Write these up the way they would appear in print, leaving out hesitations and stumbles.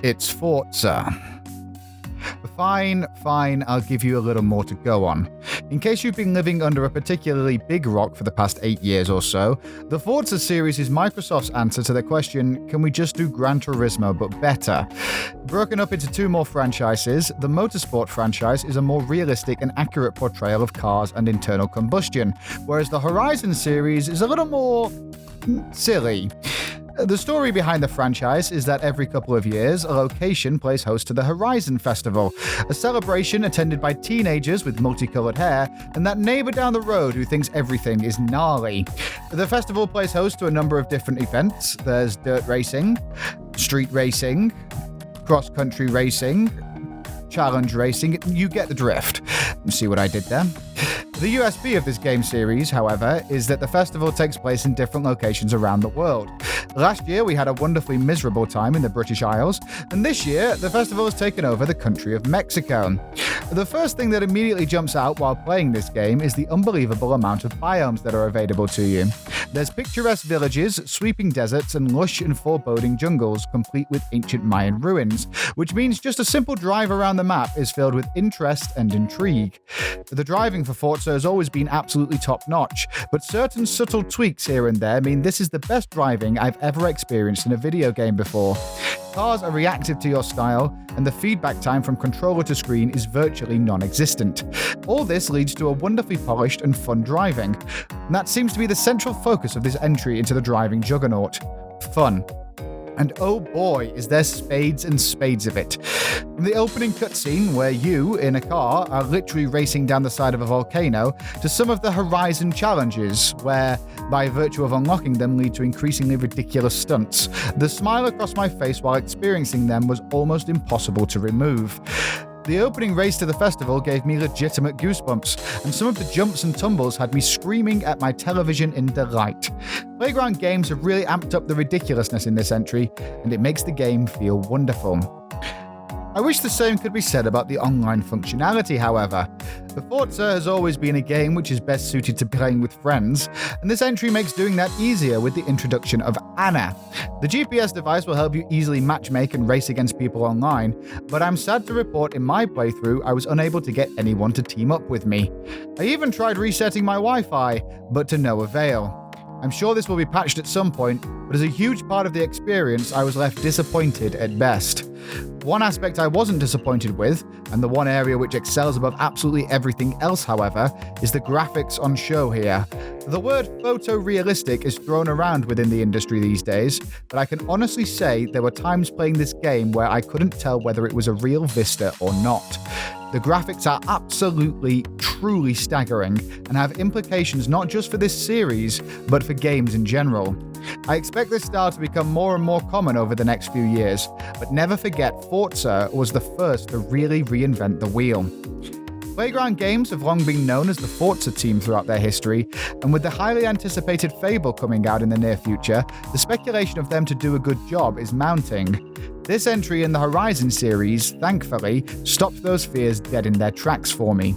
It's Forza. Fine, I'll give you a little more to go on. In case you've been living under a particularly big rock for the past 8 years or so, the Forza series is Microsoft's answer to the question, can we just do Gran Turismo but better? Broken up into 2 more franchises, the Motorsport franchise is a more realistic and accurate portrayal of cars and internal combustion, whereas the Horizon series is a little more silly. The story behind the franchise is that every couple of years, a location plays host to the Horizon Festival, a celebration attended by teenagers with multicolored hair and that neighbor down the road who thinks everything is gnarly. The festival plays host to a number of different events. There's dirt racing, street racing, cross-country racing, challenge racing. You get the drift. See what I did there? The USP of this game series, however, is that the festival takes place in different locations around the world. Last year, we had a wonderfully miserable time in the British Isles, and this year, the festival has taken over the country of Mexico. The first thing that immediately jumps out while playing this game is the unbelievable amount of biomes that are available to you. There's picturesque villages, sweeping deserts, and lush and foreboding jungles, complete with ancient Mayan ruins, which means just a simple drive around the map is filled with interest and intrigue. The driving for Forza has always been absolutely top-notch, but certain subtle tweaks here and there mean this is the best driving I've ever experienced in a video game before. Cars are reactive to your style, and the feedback time from controller to screen is virtually non-existent. All this leads to a wonderfully polished and fun driving, and that seems to be the central focus of this entry into the driving juggernaut. Fun. And oh boy, is there spades and spades of it. From the opening cutscene, where you, in a car, are literally racing down the side of a volcano, to some of the Horizon challenges, where, by virtue of unlocking them, lead to increasingly ridiculous stunts. The smile across my face while experiencing them was almost impossible to remove. The opening race to the festival gave me legitimate goosebumps, and some of the jumps and tumbles had me screaming at my television in delight. Playground Games have really amped up the ridiculousness in this entry, and it makes the game feel wonderful. I wish the same could be said about the online functionality, however. The Forza has always been a game which is best suited to playing with friends, and this entry makes doing that easier with the introduction of Anna. The GPS device will help you easily matchmake and race against people online, but I'm sad to report in my playthrough I was unable to get anyone to team up with me. I even tried resetting my Wi-Fi, but to no avail. I'm sure this will be patched at some point, but as a huge part of the experience, I was left disappointed at best. One aspect I wasn't disappointed with, and the one area which excels above absolutely everything else, however, is the graphics on show here. The word photorealistic is thrown around within the industry these days, but I can honestly say there were times playing this game where I couldn't tell whether it was a real vista or not. The graphics are absolutely, truly staggering and have implications not just for this series, but for games in general. I expect this style to become more and more common over the next few years, but never forget Forza was the first to really reinvent the wheel. Playground Games have long been known as the Forza team throughout their history, and with the highly anticipated Fable coming out in the near future, the speculation of them to do a good job is mounting. This entry in the Horizon series, thankfully, stopped those fears dead in their tracks for me.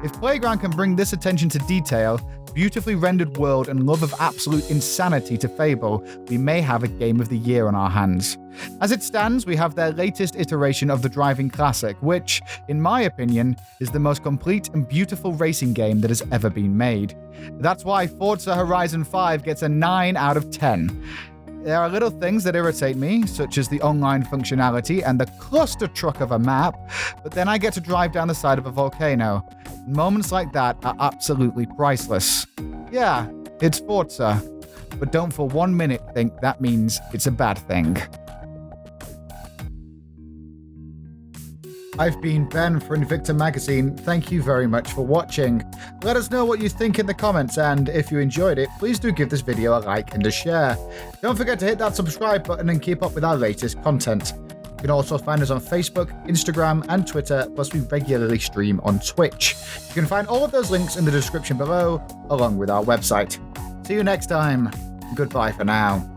If Playground can bring this attention to detail, beautifully rendered world and love of absolute insanity to Fable, we may have a Game of the Year on our hands. As it stands, we have their latest iteration of the driving classic, which, in my opinion, is the most complete and beautiful racing game that has ever been made. That's why Forza Horizon 5 gets a 9 out of 10. There are little things that irritate me, such as the online functionality and the cluster truck of a map, but then I get to drive down the side of a volcano. Moments like that are absolutely priceless. Yeah, it's Forza, but don't for 1 minute think that means it's a bad thing. I've been Ben for Invicta Magazine. Thank you very much for watching. Let us know what you think in the comments, and if you enjoyed it, please do give this video a like and a share. Don't forget to hit that subscribe button and keep up with our latest content. You can also find us on Facebook, Instagram, and Twitter, plus we regularly stream on Twitch. You can find all of those links in the description below, along with our website. See you next time. Goodbye for now.